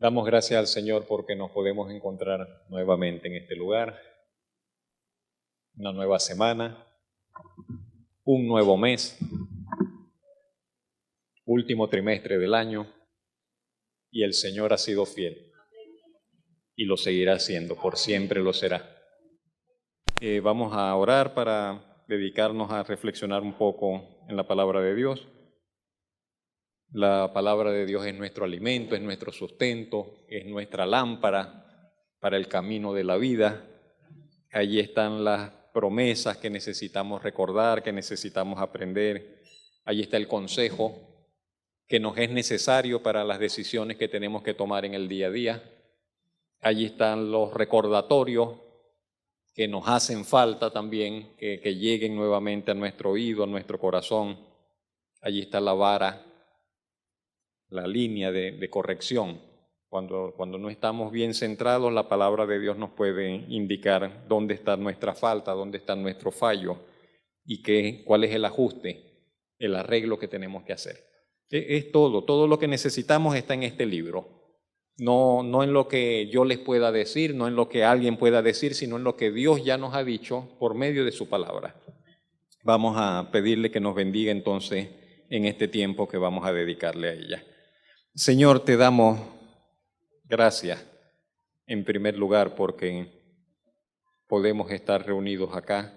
Damos gracias al Señor porque nos podemos encontrar nuevamente en este lugar, una nueva semana, un nuevo mes, último trimestre del año, y el Señor ha sido fiel y lo seguirá haciendo, por siempre lo será. Vamos a orar para dedicarnos a reflexionar un poco en la palabra de Dios. La palabra de Dios es nuestro alimento, es nuestro sustento, es nuestra lámpara para el camino de la vida. Allí están las promesas que necesitamos recordar, que necesitamos aprender. Allí está el consejo que nos es necesario para las decisiones que tenemos que tomar en el día a día. Allí están los recordatorios que nos hacen falta también, que lleguen nuevamente a nuestro oído, a nuestro corazón. Allí está la vara, la línea de corrección. Cuando no estamos bien centrados, la palabra de Dios nos puede indicar dónde está nuestra falta, dónde está nuestro fallo y cuál es el ajuste, el arreglo que tenemos que hacer. Es todo lo que necesitamos está en este libro. No en lo que yo les pueda decir, no en lo que alguien pueda decir, sino en lo que Dios ya nos ha dicho por medio de su palabra. Vamos a pedirle que nos bendiga entonces en este tiempo que vamos a dedicarle a ella. Señor, te damos gracias en primer lugar porque podemos estar reunidos acá.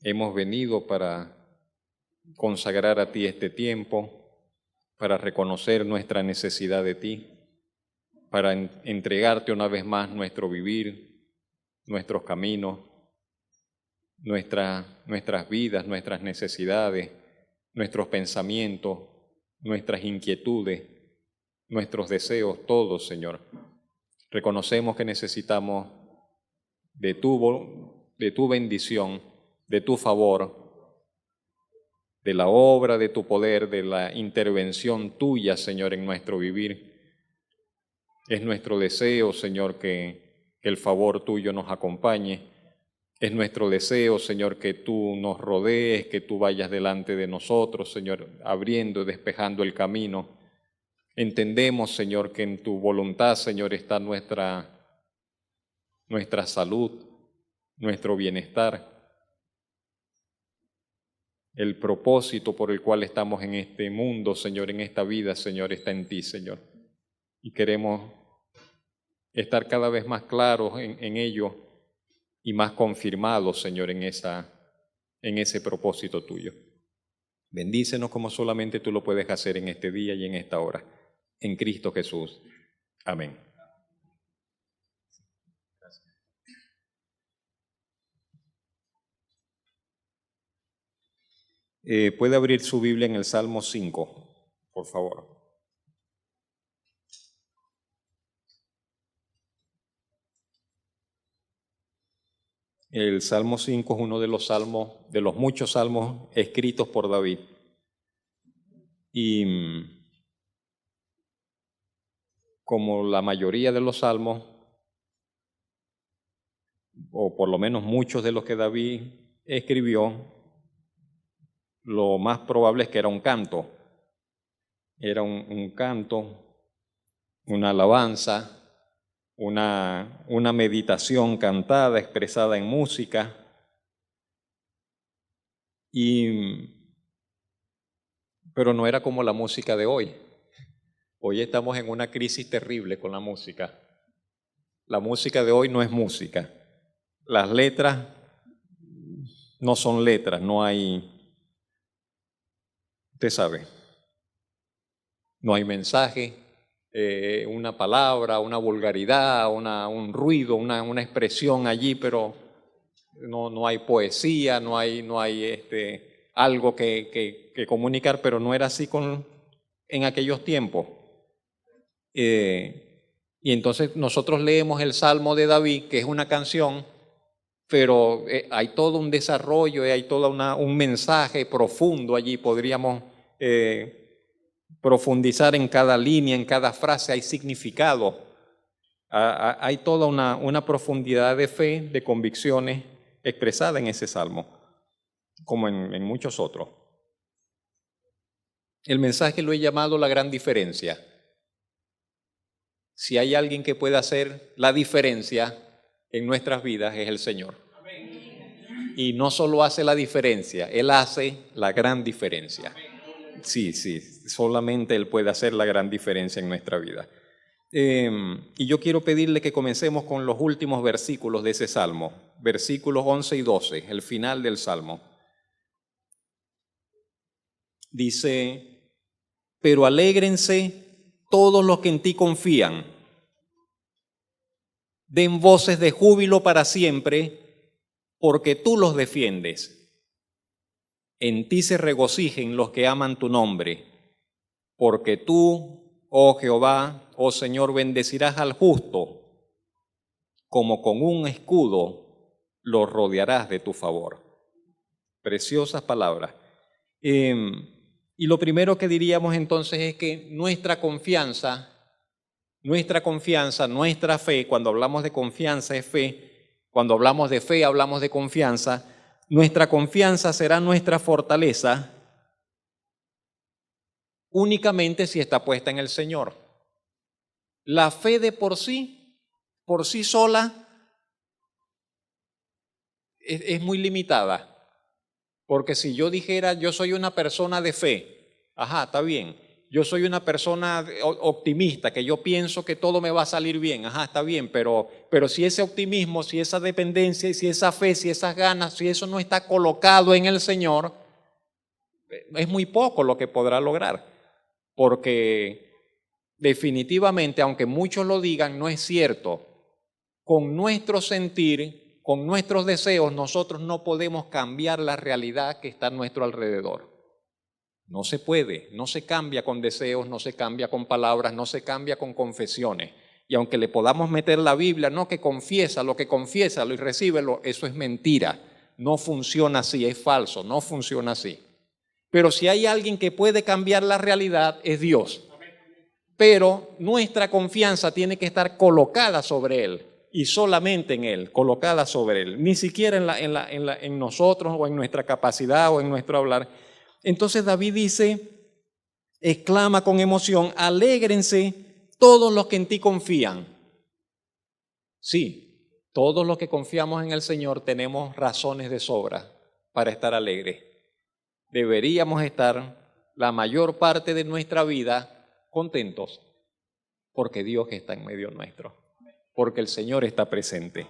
Hemos venido para consagrar a ti este tiempo, para reconocer nuestra necesidad de ti, para entregarte una vez más nuestro vivir, nuestros caminos, nuestras vidas, nuestras necesidades, nuestros pensamientos, nuestras inquietudes, nuestros deseos, todos, Señor. Reconocemos que necesitamos de tu bendición, de tu favor, de la obra de tu poder, de la intervención tuya, Señor, en nuestro vivir. Es nuestro deseo, Señor, que el favor tuyo nos acompañe. Es nuestro deseo, Señor, que tú nos rodees, que tú vayas delante de nosotros, Señor, abriendo y despejando el camino. Entendemos, Señor, que en tu voluntad, Señor, está nuestra salud, nuestro bienestar. El propósito por el cual estamos en este mundo, Señor, en esta vida, Señor, está en ti, Señor. Y queremos estar cada vez más claros en ello y más confirmados, Señor, en ese propósito tuyo. Bendícenos como solamente tú lo puedes hacer en este día y en esta hora. En Cristo Jesús. Amén. Puede abrir su Biblia en el Salmo 5, por favor. El Salmo 5 es uno de los salmos, de los muchos salmos escritos por David. Y como la mayoría de los salmos, o por lo menos muchos de los que David escribió, lo más probable es que era un canto. Era un canto, una alabanza, una meditación cantada, expresada en música. Pero no era como la música de hoy. Hoy estamos en una crisis terrible con la música. La música de hoy no es música. Las letras no son letras, no hay, usted sabe, no hay mensaje, una palabra, una vulgaridad, un ruido, una expresión allí, pero no hay poesía, no hay algo que comunicar, pero no era así en aquellos tiempos. Y entonces nosotros leemos el Salmo de David, que es una canción, pero hay todo un desarrollo, hay todo un mensaje profundo allí, podríamos profundizar en cada línea, en cada frase, hay significado, hay toda una profundidad de fe, de convicciones expresada en ese Salmo, como en muchos otros. El mensaje lo he llamado la gran diferencia. Si hay alguien que pueda hacer la diferencia en nuestras vidas, es el Señor. Y no solo hace la diferencia, Él hace la gran diferencia. Sí, solamente Él puede hacer la gran diferencia en nuestra vida. Y yo quiero pedirle que comencemos con los últimos versículos de ese Salmo, versículos 11 y 12, el final del Salmo. Dice, pero alégrense todos los que en ti confían, den voces de júbilo para siempre, porque tú los defiendes. En ti se regocijen los que aman tu nombre, porque tú, oh Jehová, oh Señor, bendecirás al justo, como con un escudo lo rodearás de tu favor. Preciosas palabras. Y lo primero que diríamos entonces es que nuestra confianza, nuestra fe, cuando hablamos de confianza es fe, cuando hablamos de fe hablamos de confianza, nuestra confianza será nuestra fortaleza únicamente si está puesta en el Señor. La fe de por sí sola, es muy limitada. Porque si yo dijera, yo soy una persona de fe, ajá, está bien. Yo soy una persona optimista, que yo pienso que todo me va a salir bien, ajá, está bien, pero si ese optimismo, si esa dependencia, si esa fe, si esas ganas, si eso no está colocado en el Señor, es muy poco lo que podrá lograr. Porque definitivamente, aunque muchos lo digan, no es cierto. Con nuestro sentir, con nuestros deseos, nosotros no podemos cambiar la realidad que está a nuestro alrededor. No se puede, no se cambia con deseos, no se cambia con palabras, no se cambia con confesiones. Y aunque le podamos meter la Biblia, no, que confiesa lo y recíbelo, eso es mentira. No funciona así, es falso, no funciona así. Pero si hay alguien que puede cambiar la realidad, es Dios. Pero nuestra confianza tiene que estar colocada sobre Él y solamente en Él, colocada sobre Él, ni siquiera en nosotros o en nuestra capacidad o en nuestro hablar. Entonces David dice, exclama con emoción, alégrense todos los que en ti confían. Sí, todos los que confiamos en el Señor tenemos razones de sobra para estar alegres. Deberíamos estar la mayor parte de nuestra vida contentos, porque Dios está en medio nuestro, porque el Señor está presente.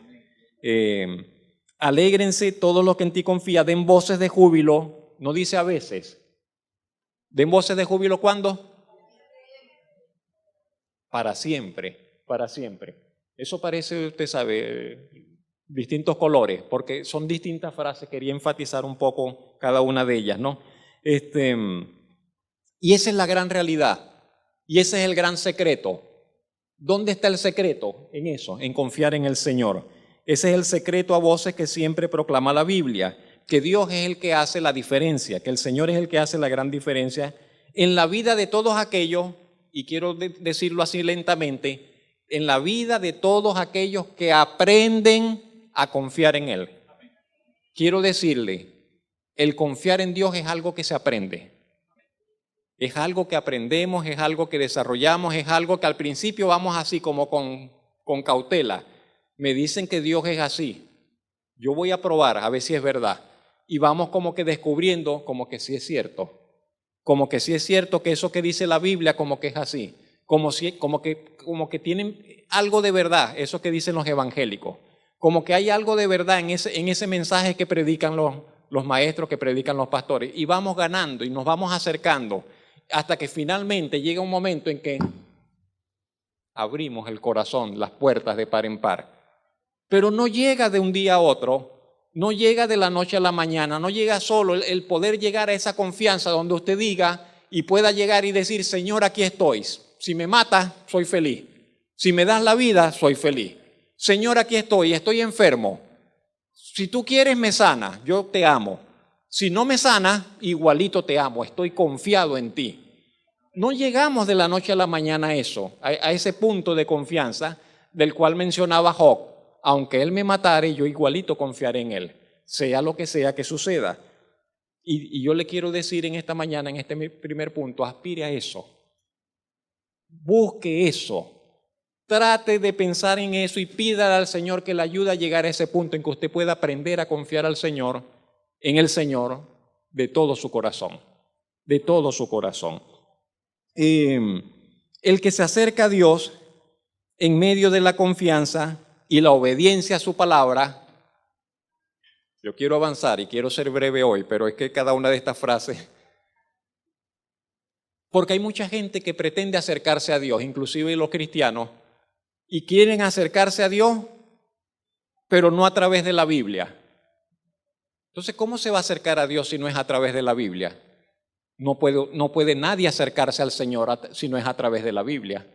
Alégrense todos los que en ti confían, den voces de júbilo, no dice a veces. ¿Den voces de júbilo cuándo? Para siempre, para siempre. Eso parece, usted sabe, distintos colores, porque son distintas frases, quería enfatizar un poco cada una de ellas, ¿no? Y esa es la gran realidad, y ese es el gran secreto. ¿Dónde está el secreto? En eso, en confiar en el Señor. Ese es el secreto a voces que siempre proclama la Biblia, que Dios es el que hace la diferencia, que el Señor es el que hace la gran diferencia en la vida de todos aquellos, y quiero decirlo así lentamente, en la vida de todos aquellos que aprenden a confiar en Él. Quiero decirle, el confiar en Dios es algo que se aprende. Es algo que aprendemos, es algo que desarrollamos, es algo que al principio vamos así como con cautela. Me dicen que Dios es así. Yo voy a probar a ver si es verdad. Y vamos como que descubriendo como que sí es cierto. Como que sí es cierto que eso que dice la Biblia como que es así. Como que tienen algo de verdad, eso que dicen los evangélicos. Como que hay algo de verdad en ese mensaje que predican los maestros, que predican los pastores. Y vamos ganando y nos vamos acercando hasta que finalmente llega un momento en que abrimos el corazón, las puertas de par en par. Pero no llega de un día a otro, no llega de la noche a la mañana, no llega solo el poder llegar a esa confianza donde usted diga y pueda llegar y decir, Señor, aquí estoy. Si me matas, soy feliz. Si me das la vida, soy feliz. Señor, aquí estoy enfermo. Si tú quieres, me sana, yo te amo. Si no me sana, igualito te amo, estoy confiado en ti. No llegamos de la noche a la mañana a eso, a ese punto de confianza del cual mencionaba Job. Aunque él me matare, yo igualito confiaré en él, sea lo que sea que suceda. Y yo le quiero decir en esta mañana, en este primer punto, aspire a eso. Busque eso. trate de pensar en eso y pídale al Señor que le ayude a llegar a ese punto en que usted pueda aprender a confiar al Señor, en el Señor, de todo su corazón, de todo su corazón. El que se acerca a Dios en medio de la confianza y la obediencia a su palabra. Yo quiero avanzar y quiero ser breve hoy, pero es que cada una de estas frases, porque hay mucha gente que pretende acercarse a Dios, inclusive los cristianos, y quieren acercarse a Dios, pero no a través de la Biblia. Entonces, ¿cómo se va a acercar a Dios si no es a través de la Biblia? No puede nadie acercarse al Señor si no es a través de la Biblia.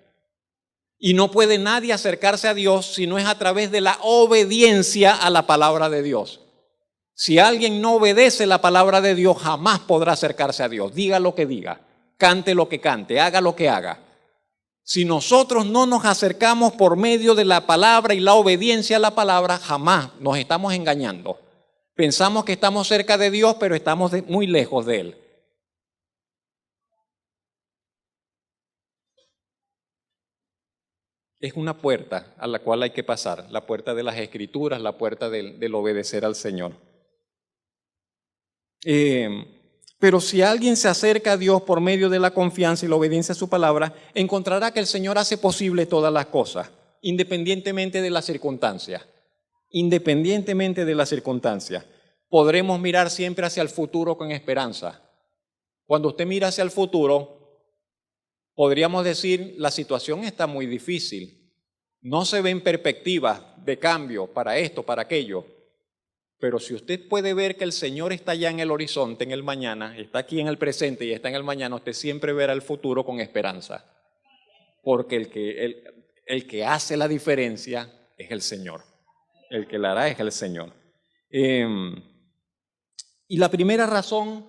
Y no puede nadie acercarse a Dios si no es a través de la obediencia a la palabra de Dios. Si alguien no obedece la palabra de Dios, jamás podrá acercarse a Dios. Diga lo que diga, cante lo que cante, haga lo que haga. Si nosotros no nos acercamos por medio de la palabra y la obediencia a la palabra, jamás nos estamos engañando. Pensamos que estamos cerca de Dios, pero estamos muy lejos de Él. Es una puerta a la cual hay que pasar, la puerta de las Escrituras, la puerta del obedecer al Señor. Pero si alguien se acerca a Dios por medio de la confianza y la obediencia a su palabra, encontrará que el Señor hace posible todas las cosas, independientemente de las circunstancias. Independientemente de las circunstancias. Podremos mirar siempre hacia el futuro con esperanza. Cuando usted mira hacia el futuro, podríamos decir, la situación está muy difícil. No se ven perspectivas de cambio para esto, para aquello. Pero si usted puede ver que el Señor está allá en el horizonte, en el mañana, está aquí en el presente y está en el mañana, usted siempre verá el futuro con esperanza. Porque el que hace la diferencia es el Señor. El que la hará es el Señor. Y la primera razón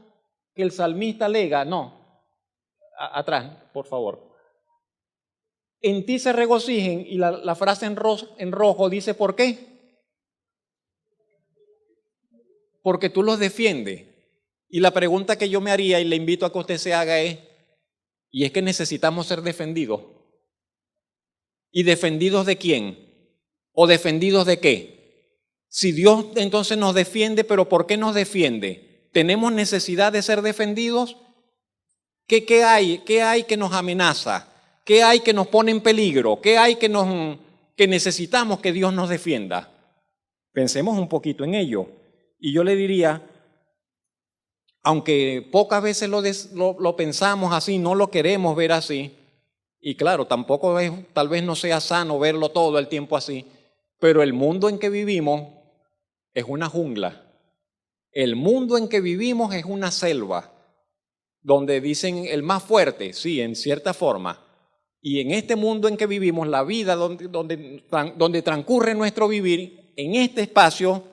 que el salmista alega, atrás, por favor. En ti se regocijen, y la frase en rojo dice ¿por qué? Porque tú los defiendes. Y la pregunta que yo me haría y le invito a que usted se haga es, ¿y es que necesitamos ser defendidos? ¿Y defendidos de quién? ¿O defendidos de qué? Si Dios entonces nos defiende, ¿pero por qué nos defiende? ¿Tenemos necesidad de ser defendidos? ¿Qué hay? ¿Qué hay que nos amenaza? ¿Qué hay que nos pone en peligro? ¿Qué hay que necesitamos que Dios nos defienda? Pensemos un poquito en ello. Y yo le diría, aunque pocas veces lo pensamos así, no lo queremos ver así, y claro, tampoco tal vez no sea sano verlo todo el tiempo así, pero el mundo en que vivimos es una jungla. El mundo en que vivimos es una selva, donde dicen el más fuerte, sí, en cierta forma. Y en este mundo en que vivimos, la vida donde transcurre nuestro vivir, en este espacio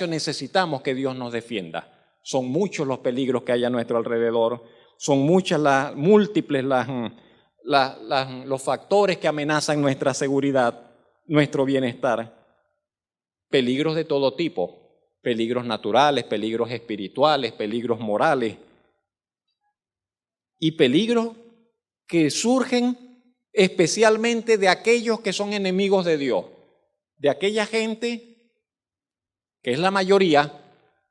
necesitamos que Dios nos defienda. Son muchos los peligros que hay a nuestro alrededor, son muchas múltiples los factores que amenazan nuestra seguridad, nuestro bienestar. Peligros de todo tipo, peligros naturales, peligros espirituales, peligros morales y peligros que surgen especialmente de aquellos que son enemigos de Dios, de aquella gente que es la mayoría,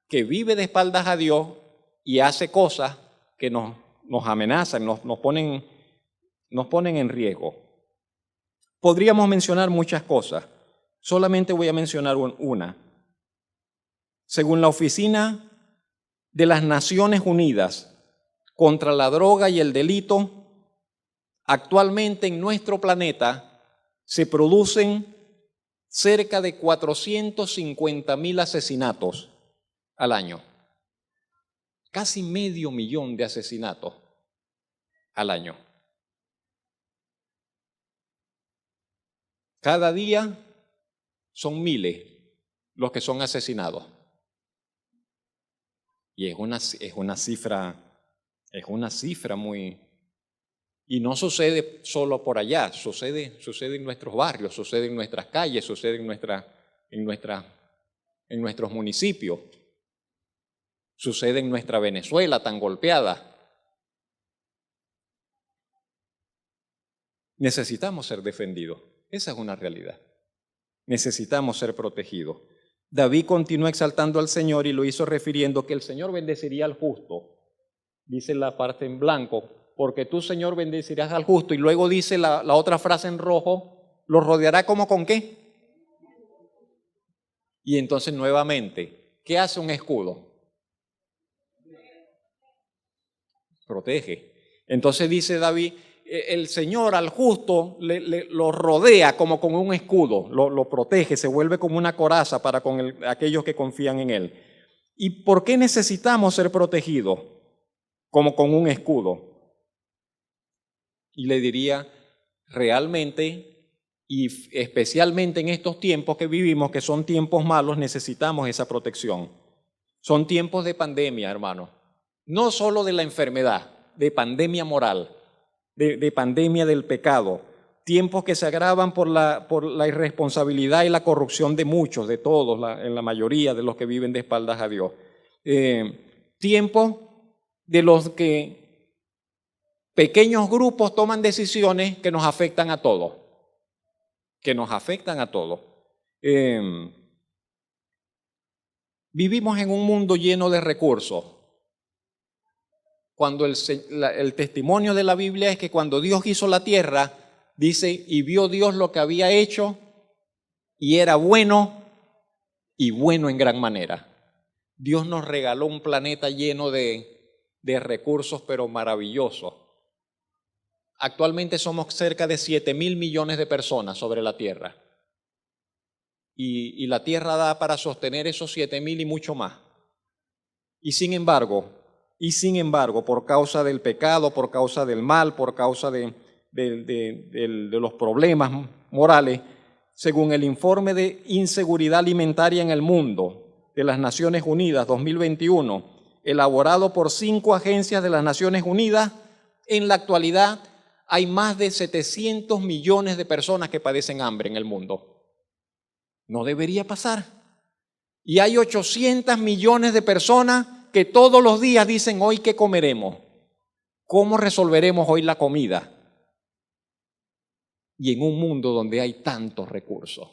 que vive de espaldas a Dios y hace cosas que nos amenazan, nos ponen en riesgo. Podríamos mencionar muchas cosas, solamente voy a mencionar una. Según la Oficina de las Naciones Unidas contra la Droga y el Delito, actualmente en nuestro planeta se producen cerca de 450,000 asesinatos al año. Casi 500,000 de asesinatos al año. Cada día son miles los que son asesinados. Y es una cifra muy... Y no sucede solo por allá, sucede en nuestros barrios, sucede en nuestras calles, sucede en nuestros municipios, sucede en nuestra Venezuela tan golpeada. necesitamos ser defendidos. Esa es una realidad. Necesitamos ser protegidos. David continuó exaltando al Señor y lo hizo refiriendo que el Señor bendeciría al justo. Dice la parte en blanco, porque tú, Señor, bendecirás al justo. Y luego dice la otra frase en rojo, ¿lo rodeará como con qué? Y entonces nuevamente, ¿qué hace un escudo? Protege. Entonces dice David, el Señor al justo lo rodea como con un escudo, lo protege, se vuelve como una coraza para con aquellos que confían en Él. ¿Y por qué necesitamos ser protegidos? Como con un escudo. Y le diría, realmente y especialmente en estos tiempos que vivimos, que son tiempos malos, necesitamos esa protección. Son tiempos de pandemia, hermano. No solo de la enfermedad, de pandemia moral, de pandemia del pecado. Tiempos que se agravan por la irresponsabilidad y la corrupción de muchos, de todos, en la mayoría de los que viven de espaldas a Dios. Tiempos de los que pequeños grupos toman decisiones que nos afectan a todos. Que nos afectan a todos. Vivimos en un mundo lleno de recursos. Cuando el testimonio de la Biblia es que cuando Dios hizo la tierra, dice, y vio Dios lo que había hecho, y era bueno, y bueno en gran manera. Dios nos regaló un planeta lleno de recursos, pero maravillosos. Actualmente somos cerca de 7.000 millones de personas sobre la tierra. Y la tierra da para sostener esos 7.000 y mucho más. Y sin embargo, por causa del pecado, por causa del mal, por causa de los problemas morales, según el informe de inseguridad alimentaria en el mundo de las Naciones Unidas 2021, elaborado por 5 agencias de las Naciones Unidas, en la actualidad hay más de 700 millones de personas que padecen hambre en el mundo. No debería pasar. Y hay 800 millones de personas que todos los días dicen, hoy ¿qué comeremos? ¿Cómo resolveremos hoy la comida? Y en un mundo donde hay tantos recursos.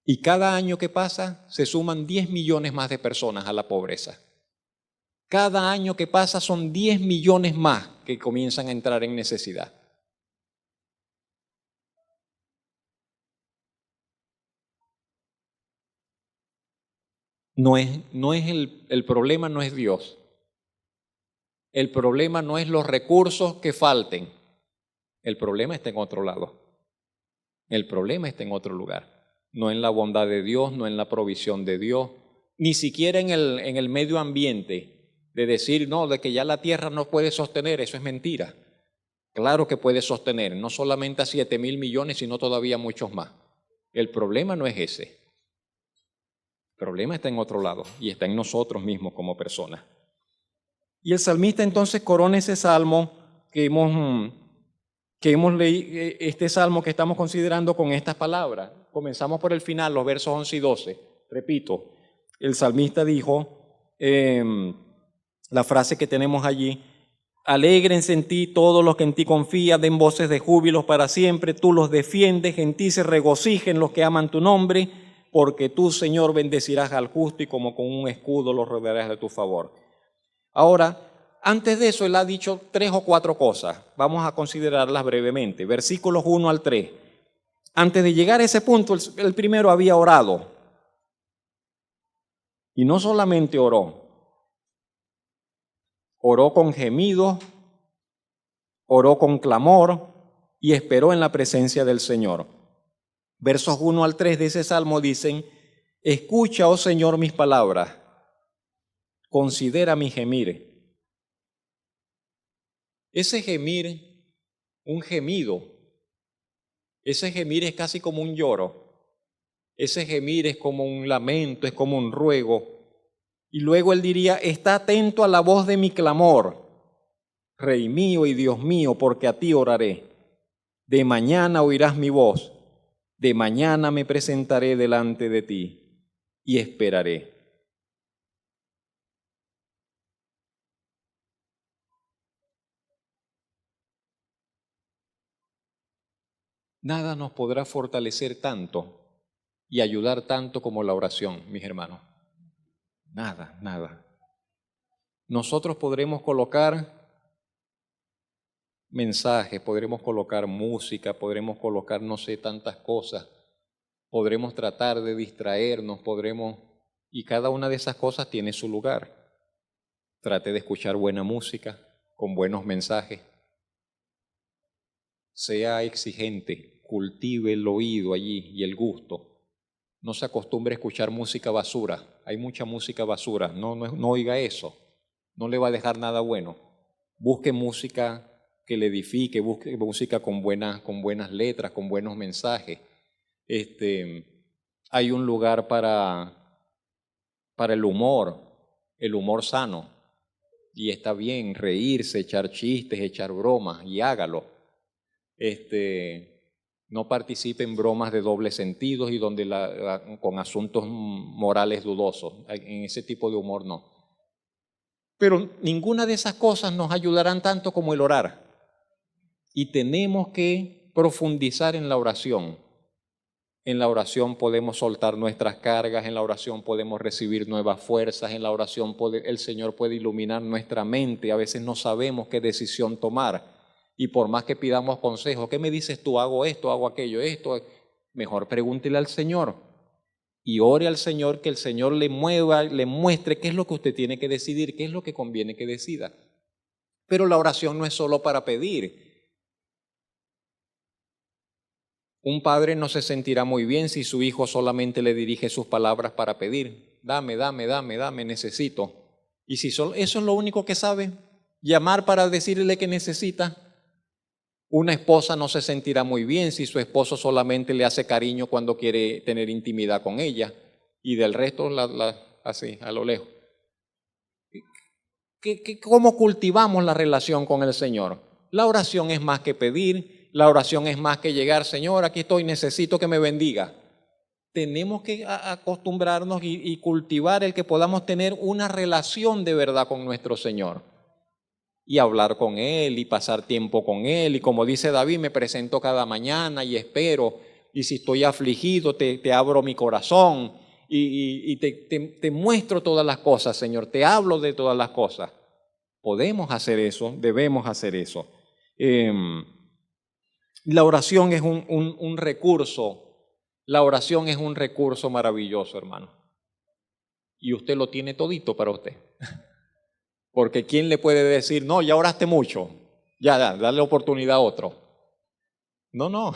Y cada año que pasa se suman 10 millones más de personas a la pobreza. Cada año que pasa son 10 millones más que comienzan a entrar en necesidad. El problema no es Dios. El problema no es los recursos que falten. El problema está en otro lado. El problema está en otro lugar. No en la bondad de Dios, no en la provisión de Dios, ni siquiera en el medio ambiente, de decir, no, de que ya la tierra no puede sostener, eso es mentira. Claro que puede sostener, no solamente a 7.000 millones, sino todavía muchos más. El problema no es ese. El problema está en otro lado y está en nosotros mismos como personas. Y el salmista entonces corona ese salmo que hemos leído, este salmo que estamos considerando con estas palabras. Comenzamos por el final, los versos 11 y 12. Repito, el salmista dijo, la frase que tenemos allí, alégrense en ti todos los que en ti confían, den voces de júbilo para siempre, tú los defiendes, en ti se regocijen los que aman tu nombre, porque tú, Señor, bendecirás al justo y como con un escudo los rodearás de tu favor. Ahora, antes de eso, él ha dicho 3 o 4 cosas. Vamos a considerarlas brevemente. Versículos 1 al 3. Antes de llegar a ese punto, el primero había orado. Y no solamente oró con gemidos, oró con clamor y esperó en la presencia del Señor. Versos 1 al 3 de ese salmo dicen, escucha, oh Señor, mis palabras, considera mi gemir. Ese gemir, un gemido, ese gemir es casi como un lloro, ese gemir es como un lamento, es como un ruego. Y luego él diría, está atento a la voz de mi clamor, Rey mío y Dios mío, porque a ti oraré. De mañana oirás mi voz, de mañana me presentaré delante de ti y esperaré. Nada nos podrá fortalecer tanto y ayudar tanto como la oración, mis hermanos. Nada, nada. Nosotros podremos colocar mensajes, podremos colocar música, podremos colocar no sé tantas cosas, podremos tratar de distraernos, y cada una de esas cosas tiene su lugar. Trate de escuchar buena música, con buenos mensajes. Sea exigente, cultive el oído allí y el gusto. No se acostumbre a escuchar música basura. Hay mucha música basura. No oiga eso. No le va a dejar nada bueno. Busque música que le edifique, busque música con buenas letras, con buenos mensajes. Hay un lugar para el humor sano. Y está bien reírse, echar chistes, echar bromas, y hágalo. No participe en bromas de doble sentido y con asuntos morales dudosos. En ese tipo de humor no. Pero ninguna de esas cosas nos ayudarán tanto como el orar. Y tenemos que profundizar en la oración. En la oración podemos soltar nuestras cargas, en la oración podemos recibir nuevas fuerzas, en la oración el Señor puede iluminar nuestra mente. A veces no sabemos qué decisión tomar y por más que pidamos consejo, ¿qué me dices tú? Hago esto, hago aquello, esto. Mejor pregúntele al Señor y ore al Señor, que el Señor le muestre qué es lo que usted tiene que decidir, qué es lo que conviene que decida. Pero la oración no es solo para pedir. Un padre no se sentirá muy bien si su hijo solamente le dirige sus palabras para pedir. Dame, necesito. Y si eso es lo único que sabe, llamar para decirle que necesita. Una esposa no se sentirá muy bien si su esposo solamente le hace cariño cuando quiere tener intimidad con ella y del resto así, a lo lejos. ¿Cómo cultivamos la relación con el Señor? La oración es más que pedir, la oración es más que llegar, Señor, aquí estoy, necesito que me bendiga. Tenemos que acostumbrarnos y cultivar el que podamos tener una relación de verdad con nuestro Señor. Y hablar con Él y pasar tiempo con Él. Y como dice David, me presento cada mañana y espero. Y si estoy afligido, te abro mi corazón y te muestro todas las cosas, Señor. Te hablo de todas las cosas. Podemos hacer eso, debemos hacer eso. La oración es un recurso. La oración es un recurso maravilloso, hermano. Y usted lo tiene todito para usted. Porque ¿quién le puede decir, no, ya oraste mucho, ya dale oportunidad a otro? No.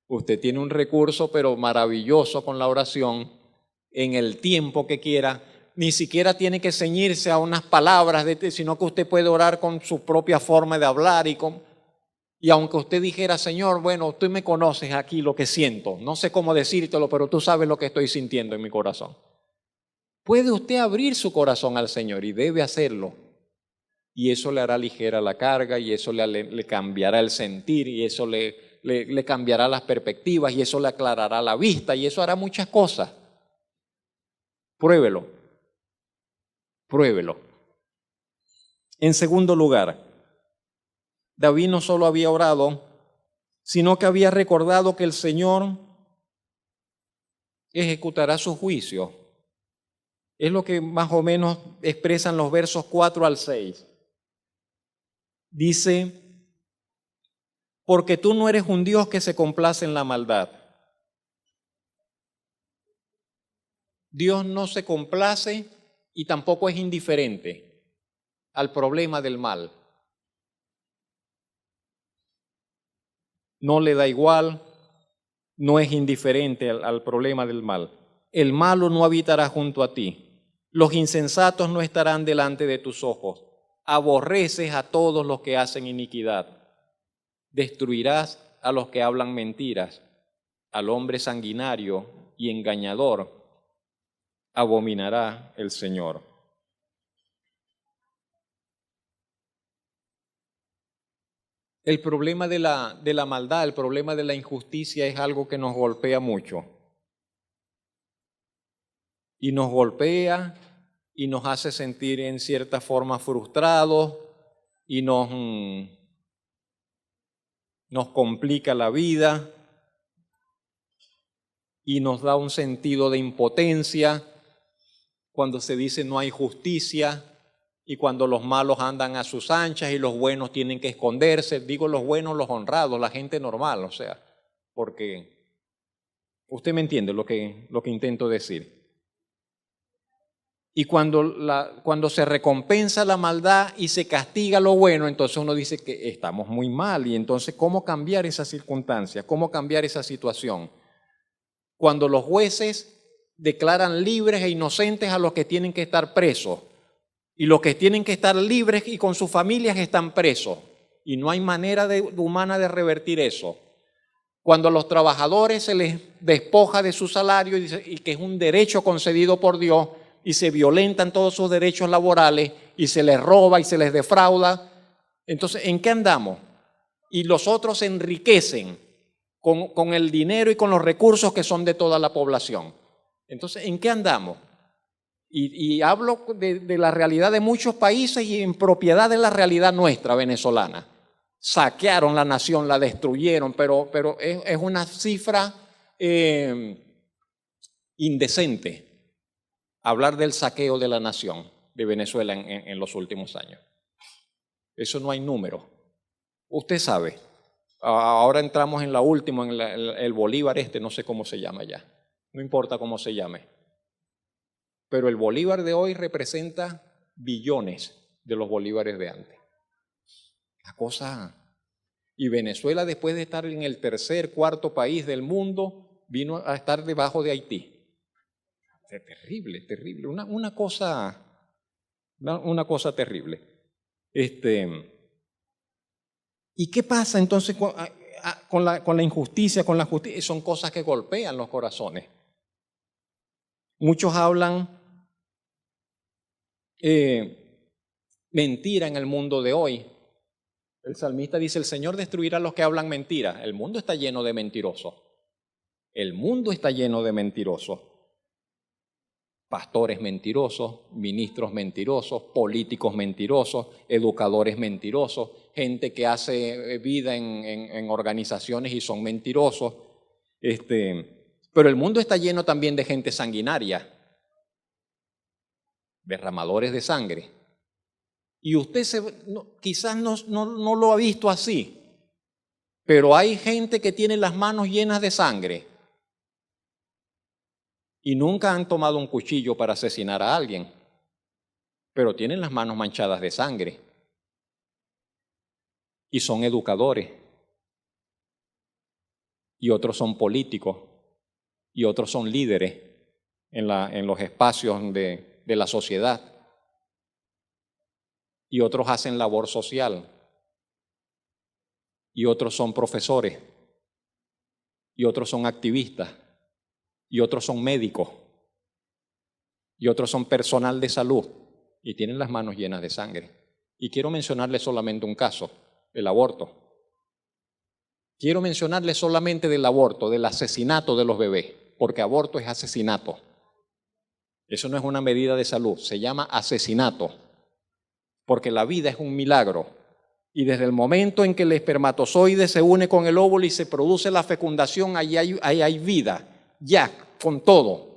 Usted tiene un recurso, pero maravilloso con la oración, en el tiempo que quiera. Ni siquiera tiene que ceñirse a unas palabras, sino que usted puede orar con su propia forma de hablar. Y aunque usted dijera, Señor, bueno, tú me conoces aquí lo que siento, no sé cómo decírtelo, pero tú sabes lo que estoy sintiendo en mi corazón. Puede usted abrir su corazón al Señor y debe hacerlo. Y eso le hará ligera la carga y eso le cambiará el sentir y eso le cambiará las perspectivas y eso le aclarará la vista y eso hará muchas cosas. Pruébelo. En segundo lugar, David no solo había orado, sino que había recordado que el Señor ejecutará su juicio. Es lo que más o menos expresan los versos 4 al 6. Dice, porque tú no eres un Dios que se complace en la maldad. Dios no se complace y tampoco es indiferente al problema del mal. No le da igual, no es indiferente al problema del mal. El malo no habitará junto a ti, los insensatos no estarán delante de tus ojos. Aborreces a todos los que hacen iniquidad. Destruirás a los que hablan mentiras, al hombre sanguinario y engañador abominará el Señor. El problema de la maldad, el problema de la injusticia es algo que nos golpea mucho. Y nos golpea y nos hace sentir en cierta forma frustrados y nos complica la vida y nos da un sentido de impotencia cuando se dice no hay justicia y cuando los malos andan a sus anchas y los buenos tienen que esconderse. Digo los buenos, los honrados, la gente normal, o sea, porque usted me entiende lo que intento decir. Y cuando se recompensa la maldad y se castiga lo bueno, entonces uno dice que estamos muy mal. Y entonces, ¿cómo cambiar esa circunstancia? ¿Cómo cambiar esa situación? Cuando los jueces declaran libres e inocentes a los que tienen que estar presos, y los que tienen que estar libres y con sus familias están presos, y no hay manera humana de revertir eso. Cuando a los trabajadores se les despoja de su salario y que es un derecho concedido por Dios, y se violentan todos sus derechos laborales y se les roba y se les defrauda, entonces, ¿en qué andamos? Y los otros se enriquecen con el dinero y con los recursos que son de toda la población. Entonces, ¿en qué andamos? Y hablo de la realidad de muchos países y en propiedad de la realidad nuestra venezolana. Saquearon la nación, la destruyeron, pero es una cifra indecente hablar del saqueo de la nación de Venezuela en los últimos años. Eso no hay número. Usted sabe, ahora entramos en la última, en el Bolívar no sé cómo se llama ya, no importa cómo se llame. Pero el Bolívar de hoy representa billones de los bolívares de antes. La cosa. Y Venezuela, después de estar en el tercer, cuarto país del mundo, vino a estar debajo de Haití. Terrible, terrible. Una cosa terrible. ¿Y qué pasa entonces con la injusticia, con la justicia? Son cosas que golpean los corazones. Muchos hablan mentira en el mundo de hoy. El salmista dice, el Señor destruirá a los que hablan mentira. El mundo está lleno de mentirosos. El mundo está lleno de mentirosos. Pastores mentirosos, ministros mentirosos, políticos mentirosos, educadores mentirosos, gente que hace vida en organizaciones y son mentirosos. Pero el mundo está lleno también de gente sanguinaria, derramadores de sangre. Y usted quizás no lo ha visto así, pero hay gente que tiene las manos llenas de sangre y nunca han tomado un cuchillo para asesinar a alguien, pero tienen las manos manchadas de sangre y son educadores, y otros son políticos, y otros son líderes en los espacios de la sociedad, y otros hacen labor social, y otros son profesores, y otros son activistas, y otros son médicos, y otros son personal de salud, y tienen las manos llenas de sangre. Y quiero mencionarles solamente un caso, el aborto. Quiero mencionarles solamente del aborto, del asesinato de los bebés, porque aborto es asesinato. Eso no es una medida de salud, se llama asesinato, porque la vida es un milagro. Y desde el momento en que el espermatozoide se une con el óvulo y se produce la fecundación, ahí hay vida, ya, con todo.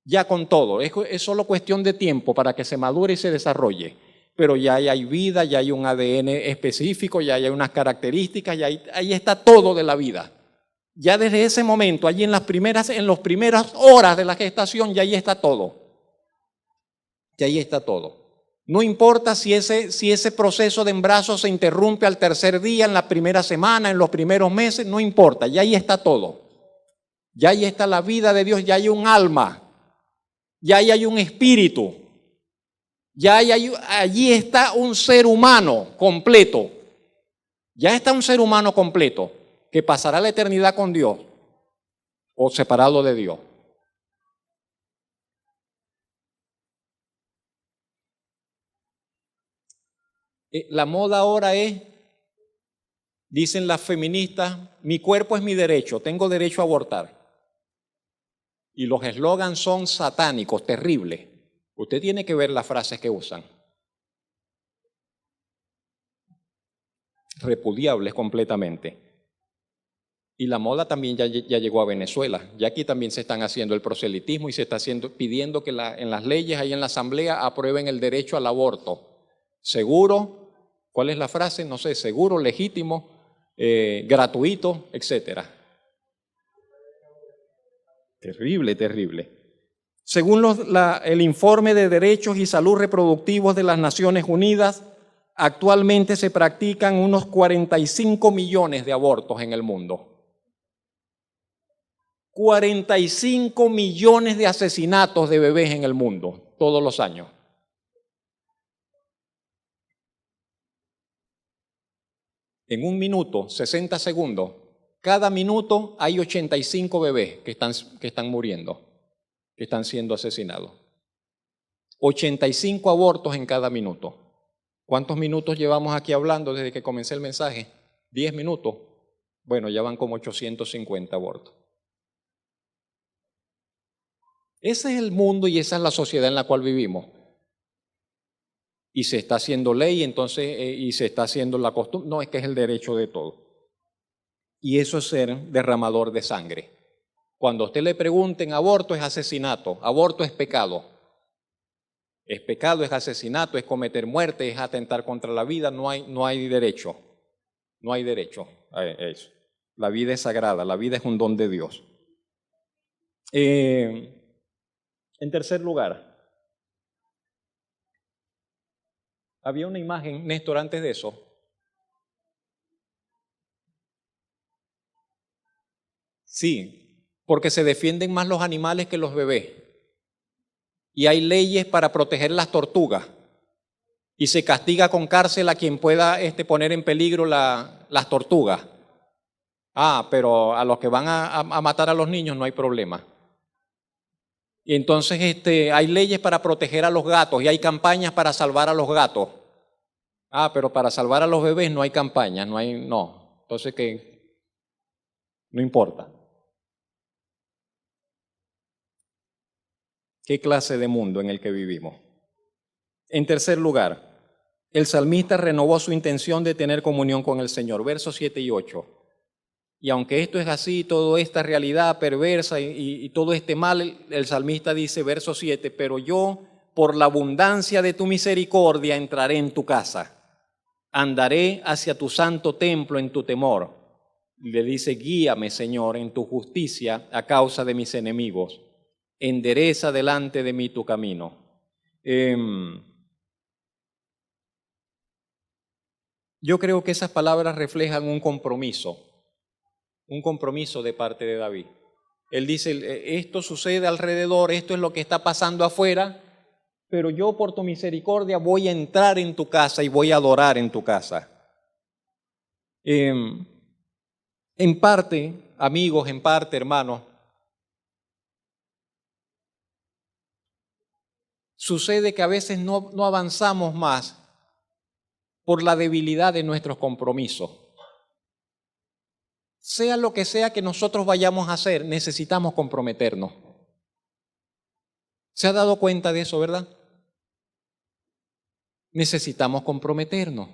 Ya con todo, es solo cuestión de tiempo para que se madure y se desarrolle, pero ya hay vida, ya hay un ADN específico, ya hay unas características, ya ahí está todo de la vida. Ya desde ese momento, allí en las primeras horas de la gestación, ya ahí está todo. Ya ahí está todo. No importa si ese proceso de embarazo se interrumpe al tercer día, en la primera semana, en los primeros meses, no importa, ya ahí está todo. Ya ahí está la vida de Dios, ya hay un alma. Ya ahí hay un espíritu, ya allí está un ser humano completo, ya está un ser humano completo que pasará la eternidad con Dios o separado de Dios. La moda ahora es, dicen las feministas, mi cuerpo es mi derecho, tengo derecho a abortar. Y los eslogans son satánicos, terribles. Usted tiene que ver las frases que usan. Repudiables completamente. Y la moda también ya llegó a Venezuela. Ya aquí también se están haciendo el proselitismo y se está pidiendo que en las leyes, ahí en la Asamblea, aprueben el derecho al aborto. Seguro, ¿cuál es la frase? No sé, seguro, legítimo, gratuito, etcétera. Terrible, terrible. Según el informe de Derechos y Salud Reproductivos de las Naciones Unidas, actualmente se practican unos 45 millones de abortos en el mundo. 45 millones de asesinatos de bebés en el mundo todos los años. En un minuto, 60 segundos, cada minuto hay 85 bebés que están muriendo, que están siendo asesinados. 85 abortos en cada minuto. ¿Cuántos minutos llevamos aquí hablando desde que comencé el mensaje? 10 minutos. Bueno, ya van como 850 abortos. Ese es el mundo y esa es la sociedad en la cual vivimos. Y se está haciendo ley, entonces, y se está haciendo la costumbre. No, es que es el derecho de todo. Y eso es ser derramador de sangre. Cuando a usted le pregunten, aborto es asesinato, aborto es pecado. Es pecado, es asesinato, es cometer muerte, es atentar contra la vida, no hay derecho. No hay derecho a eso. La vida es sagrada, la vida es un don de Dios. En tercer lugar, había una imagen, Néstor, antes de eso. Sí, porque se defienden más los animales que los bebés. Y hay leyes para proteger las tortugas. Y se castiga con cárcel a quien pueda poner en peligro las tortugas. Pero a los que van a matar a los niños no hay problema. Y entonces hay leyes para proteger a los gatos y hay campañas para salvar a los gatos. Pero para salvar a los bebés no hay campañas, no. Entonces, ¿qué? No importa. ¿Qué clase de mundo en el que vivimos? En tercer lugar, el salmista renovó su intención de tener comunión con el Señor. Versos 7 y 8. Y aunque esto es así, toda esta realidad perversa y todo este mal, el salmista dice, verso 7, pero yo, por la abundancia de tu misericordia, entraré en tu casa. Andaré hacia tu santo templo en tu temor. Le dice, guíame, Señor, en tu justicia a causa de mis enemigos. Endereza delante de mí tu camino. Yo creo que esas palabras reflejan un compromiso de parte de David. Él dice, esto sucede alrededor, esto es lo que está pasando afuera, pero yo por tu misericordia voy a entrar en tu casa y voy a adorar en tu casa. En parte, amigos, en parte, hermanos, sucede que a veces no avanzamos más por la debilidad de nuestros compromisos. Sea lo que sea que nosotros vayamos a hacer, necesitamos comprometernos. ¿Se ha dado cuenta de eso, verdad? Necesitamos comprometernos.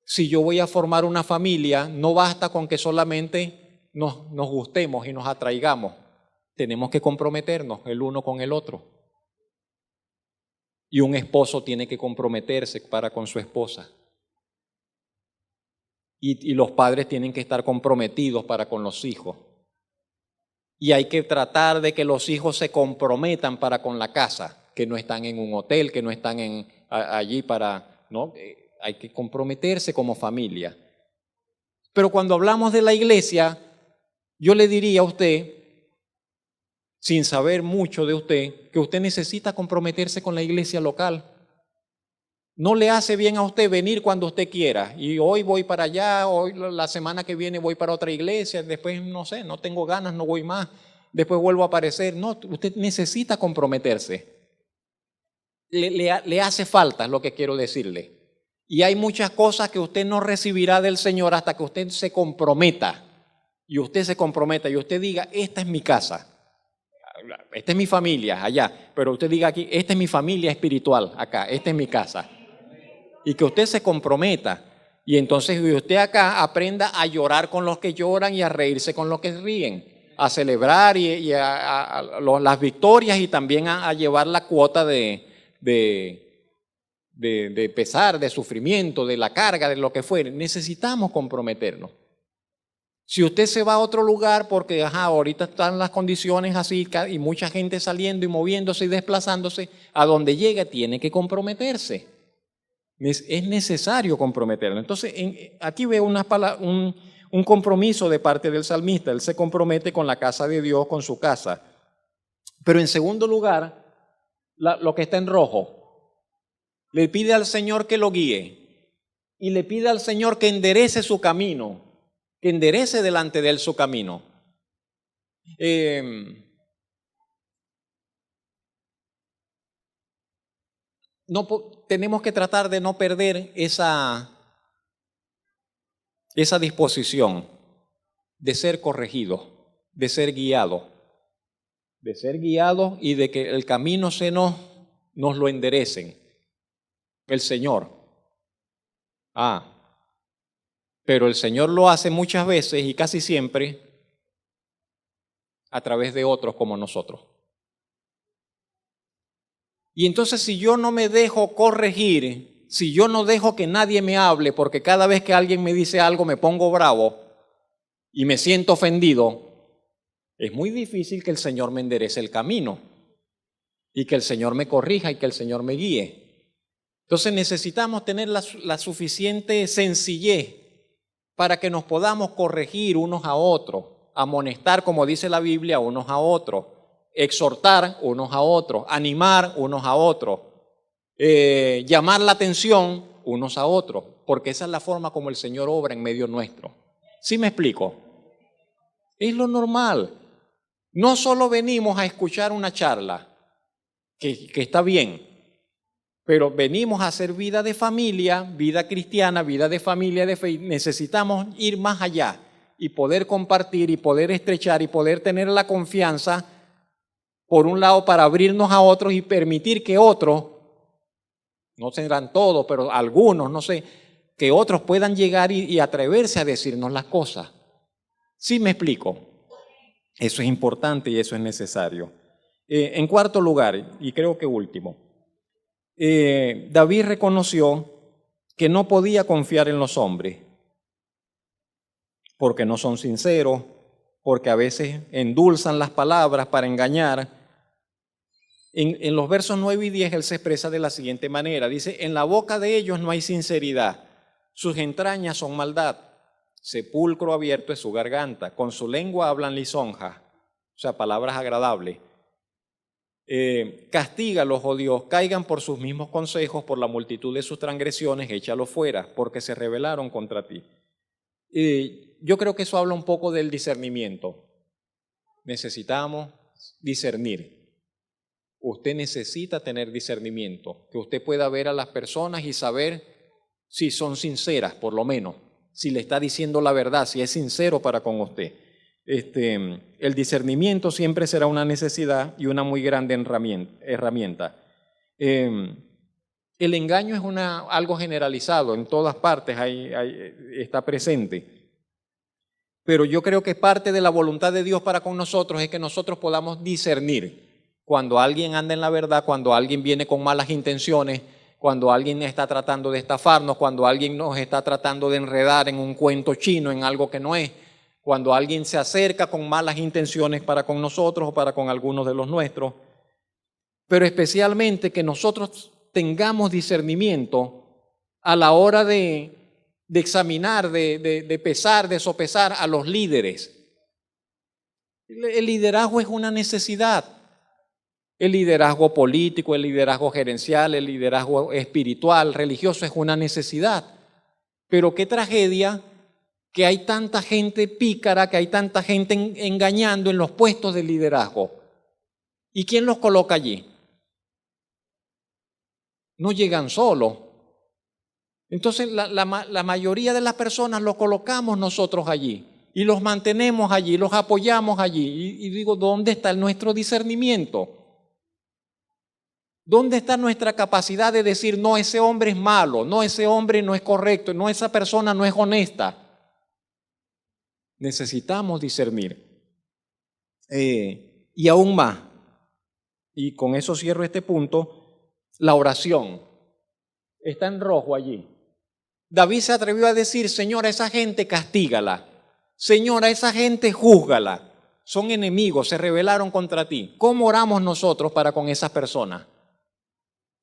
Si yo voy a formar una familia, no basta con que solamente nos gustemos y nos atraigamos. Tenemos que comprometernos el uno con el otro. Y un esposo tiene que comprometerse para con su esposa. Y los padres tienen que estar comprometidos para con los hijos. Y hay que tratar de que los hijos se comprometan para con la casa, que no están en un hotel, que no están allí para, ¿no? Hay que comprometerse como familia. Pero cuando hablamos de la iglesia, yo le diría a usted, sin saber mucho de usted, que usted necesita comprometerse con la iglesia local. No le hace bien a usted venir cuando usted quiera. Y hoy voy para allá, hoy la semana que viene voy para otra iglesia, después no sé, no tengo ganas, no voy más, después vuelvo a aparecer. No, usted necesita comprometerse. Le hace falta, es lo que quiero decirle. Y hay muchas cosas que usted no recibirá del Señor hasta que usted se comprometa. Y usted se comprometa y usted diga, esta es mi casa. Esta es mi familia allá, pero usted diga aquí, esta es mi familia espiritual acá, esta es mi casa. Y que usted se comprometa. Y entonces usted acá aprenda a llorar con los que lloran y a reírse con los que ríen, a celebrar y las victorias y también a llevar la cuota de pesar, de sufrimiento, de la carga, de lo que fuere. Necesitamos comprometernos. Si usted se va a otro lugar porque ahorita están las condiciones así y mucha gente saliendo y moviéndose y desplazándose, a donde llegue tiene que comprometerse. Es necesario comprometerlo. Entonces, aquí veo un compromiso de parte del salmista. Él se compromete con la casa de Dios, con su casa. Pero en segundo lugar, lo que está en rojo, le pide al Señor que lo guíe y le pide al Señor que enderece su camino, que enderece delante de él su camino. Tenemos que tratar de no perder esa disposición de ser corregido, de ser guiado y de que el camino nos lo enderecen el Señor. Pero el Señor lo hace muchas veces y casi siempre a través de otros como nosotros. Y entonces si yo no me dejo corregir, si yo no dejo que nadie me hable, porque cada vez que alguien me dice algo me pongo bravo y me siento ofendido, es muy difícil que el Señor me enderece el camino y que el Señor me corrija y que el Señor me guíe. Entonces necesitamos tener la suficiente sencillez para que nos podamos corregir unos a otros, amonestar, como dice la Biblia, unos a otros, exhortar unos a otros, animar unos a otros, llamar la atención unos a otros, porque esa es la forma como el Señor obra en medio nuestro. ¿Sí me explico? Es lo normal. No solo venimos a escuchar una charla, que está bien, pero venimos a hacer vida de familia, vida cristiana, vida de familia, de fe. Necesitamos ir más allá y poder compartir y poder estrechar y poder tener la confianza, por un lado, para abrirnos a otros y permitir que otros, no serán todos, pero algunos, no sé, que otros puedan llegar y atreverse a decirnos las cosas. ¿Sí me explico? Eso es importante y eso es necesario. En cuarto lugar, y creo que último, David reconoció que no podía confiar en los hombres porque no son sinceros, porque a veces endulzan las palabras para engañar. En los versos 9 y 10 él se expresa de la siguiente manera, dice: en la boca de ellos no hay sinceridad, sus entrañas son maldad, sepulcro abierto es su garganta, con su lengua hablan lisonjas, o sea, palabras agradables. Castígalos, oh Dios, caigan por sus mismos consejos, por la multitud de sus transgresiones, échalos fuera, porque se rebelaron contra ti. Yo creo que eso habla un poco del discernimiento. Necesitamos discernir. Usted necesita tener discernimiento, que usted pueda ver a las personas y saber si son sinceras, por lo menos, si le está diciendo la verdad, si es sincero para con usted. El discernimiento siempre será una necesidad y una muy grande herramienta. El engaño es algo generalizado, en todas partes está presente. Pero yo creo que parte de la voluntad de Dios para con nosotros es que nosotros podamos discernir cuando alguien anda en la verdad, cuando alguien viene con malas intenciones, cuando alguien está tratando de estafarnos, cuando alguien nos está tratando de enredar en un cuento chino, en algo que no es, cuando alguien se acerca con malas intenciones para con nosotros o para con algunos de los nuestros, pero especialmente que nosotros tengamos discernimiento a la hora de examinar, de pesar, de sopesar a los líderes. El liderazgo es una necesidad. El liderazgo político, el liderazgo gerencial, el liderazgo espiritual, religioso es una necesidad. Pero qué tragedia que hay tanta gente pícara, que hay tanta gente engañando en los puestos de liderazgo. ¿Y quién los coloca allí? No llegan solos. Entonces la mayoría de las personas los colocamos nosotros allí y los mantenemos allí, los apoyamos allí. Y digo, ¿dónde está nuestro discernimiento? ¿Dónde está nuestra capacidad de decir, no, ese hombre es malo, no, ese hombre no es correcto, no, esa persona no es honesta? Necesitamos discernir. Y aún más, y con eso cierro este punto, la oración. Está en rojo allí. David se atrevió a decir, Señor, a esa gente castígala. Señor, a esa gente júzgala. Son enemigos, se rebelaron contra ti. ¿Cómo oramos nosotros para con esas personas?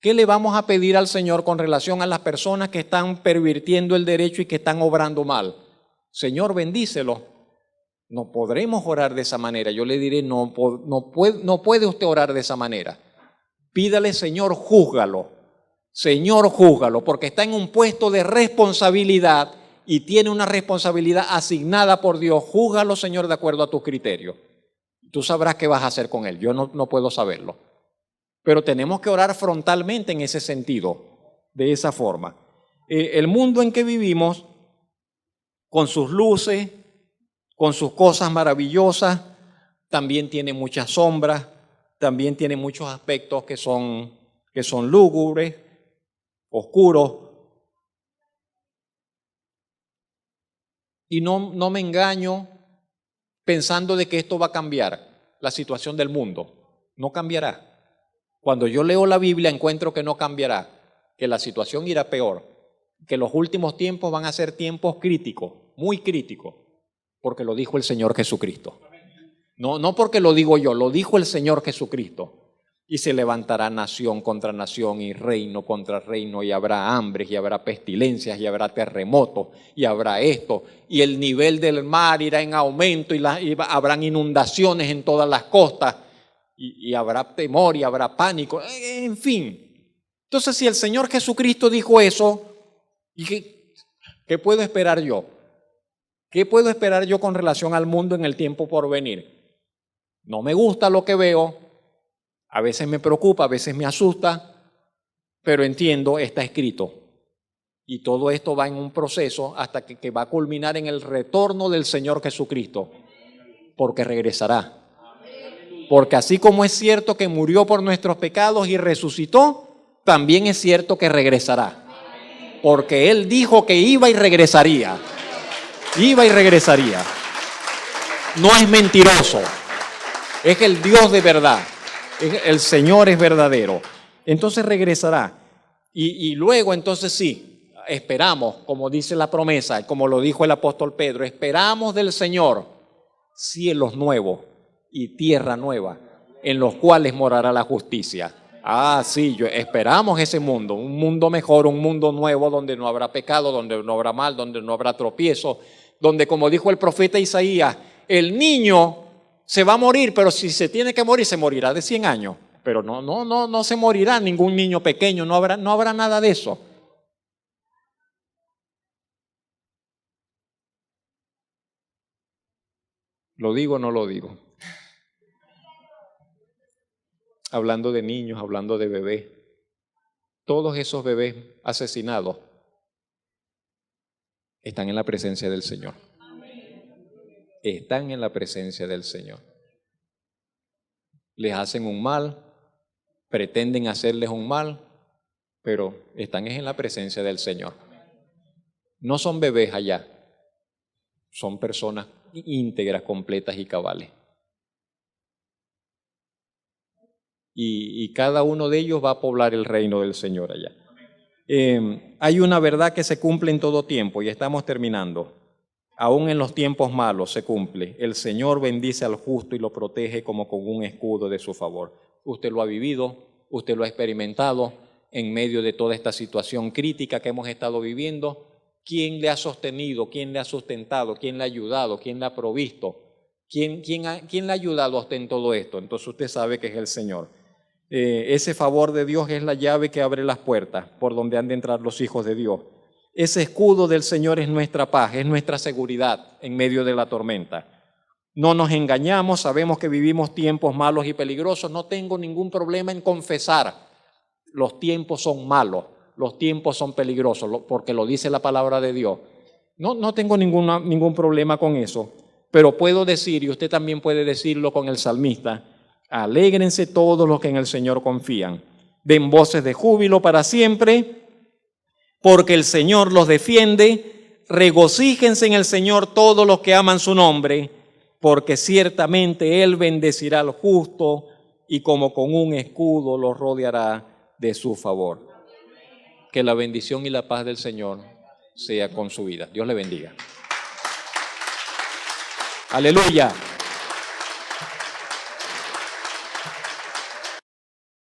¿Qué le vamos a pedir al Señor con relación a las personas que están pervirtiendo el derecho y que están obrando mal? Señor, bendícelo. No podremos orar de esa manera. Yo le diré, no puede usted orar de esa manera. Pídale, Señor, júzgalo. Señor, júzgalo, porque está en un puesto de responsabilidad y tiene una responsabilidad asignada por Dios. Júzgalo, Señor, de acuerdo a tus criterios. Tú sabrás qué vas a hacer con él. Yo no puedo saberlo. Pero tenemos que orar frontalmente en ese sentido, de esa forma. El mundo en que vivimos, con sus luces, con sus cosas maravillosas, también tiene muchas sombras, también tiene muchos aspectos que son lúgubres, oscuros. Y no me engaño pensando de que esto va a cambiar la situación del mundo. No cambiará. Cuando yo leo la Biblia encuentro que no cambiará, que la situación irá peor, que los últimos tiempos van a ser tiempos críticos, muy críticos, porque lo dijo el Señor Jesucristo. No porque lo digo yo, lo dijo el Señor Jesucristo. Y se levantará nación contra nación y reino contra reino, y habrá hambres, y habrá pestilencias, y habrá terremotos, y habrá esto, y el nivel del mar irá en aumento, y habrán inundaciones en todas las costas, y habrá temor, y habrá pánico, en fin. Entonces, si el Señor Jesucristo dijo eso, ¿qué puedo esperar yo? ¿Qué puedo esperar yo con relación al mundo en el tiempo por venir? No me gusta lo que veo. A veces me preocupa, a veces me asusta, pero entiendo, está escrito. Y todo esto va en un proceso hasta que va a culminar en el retorno del Señor Jesucristo, porque regresará. Porque así como es cierto que murió por nuestros pecados y resucitó, también es cierto que regresará. Porque Él dijo que iba y regresaría. Iba y regresaría. No es mentiroso, es el Dios de verdad. El Señor es verdadero. Entonces regresará. Y luego entonces sí, esperamos, como dice la promesa, como lo dijo el apóstol Pedro, esperamos del Señor cielos nuevos y tierra nueva, en los cuales morará la justicia. Sí, esperamos ese mundo, un mundo mejor, un mundo nuevo donde no habrá pecado, donde no habrá mal, donde no habrá tropiezo, donde, como dijo el profeta Isaías, el niño se va a morir, pero si se tiene que morir, se morirá de 100 años. Pero no se morirá ningún niño pequeño, no habrá nada de eso. ¿Lo digo o no lo digo? Hablando de niños, hablando de bebés. Todos esos bebés asesinados están en la presencia del Señor. Están en la presencia del Señor. Les hacen un mal, pretenden hacerles un mal, pero están en la presencia del Señor. No son bebés allá, son personas íntegras, completas y cabales. Y cada uno de ellos va a poblar el reino del Señor allá. Hay una verdad que se cumple en todo tiempo, y estamos terminando. Aún en los tiempos malos se cumple. El Señor bendice al justo y lo protege como con un escudo de su favor. Usted lo ha vivido, usted lo ha experimentado en medio de toda esta situación crítica que hemos estado viviendo. ¿Quién le ha sostenido? ¿Quién le ha sustentado? ¿Quién le ha ayudado? ¿Quién le ha provisto? ¿Quién le ha ayudado a usted en todo esto? Entonces usted sabe que es el Señor. Ese favor de Dios es la llave que abre las puertas por donde han de entrar los hijos de Dios. Ese escudo del Señor es nuestra paz, es nuestra seguridad en medio de la tormenta. No nos engañamos, sabemos que vivimos tiempos malos y peligrosos. No tengo ningún problema en confesar. Los tiempos son malos, los tiempos son peligrosos, porque lo dice la palabra de Dios. No tengo ningún problema con eso, pero puedo decir, y usted también puede decirlo con el salmista, alégrense todos los que en el Señor confían. Den voces de júbilo para siempre, porque el Señor los defiende. Regocíjense en el Señor todos los que aman su nombre, porque ciertamente Él bendecirá al justo y como con un escudo los rodeará de su favor. Que la bendición y la paz del Señor sea con su vida. Dios le bendiga. Aleluya.